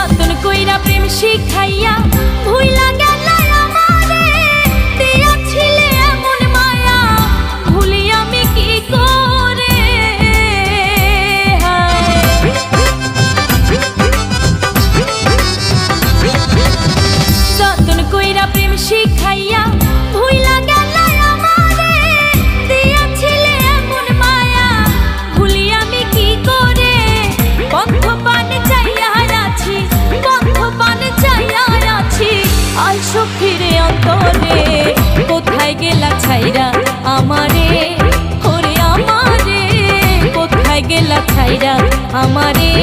যতন কইরা প্রেম শিখাইয়া ভুইলা গেলা আমারে, দিয়াছিলে এমন মায়া ভুলি আমি কি করে। যতন কইরা প্রেম শিখাইয়া ভুইলা গেলা আমারে, দিয়াছিলে এমন মায়া ভুলি আমি কি করে। বন্ধ পানে চাইয়া আছি, বন্ধ পানে চাইয়া আছি, আইসো ফিরে অন্তরে। কোথায় গেলা ছাইরা আমারে, ওরে আমারে, কোথায় গেলা ছাইরা আমারে।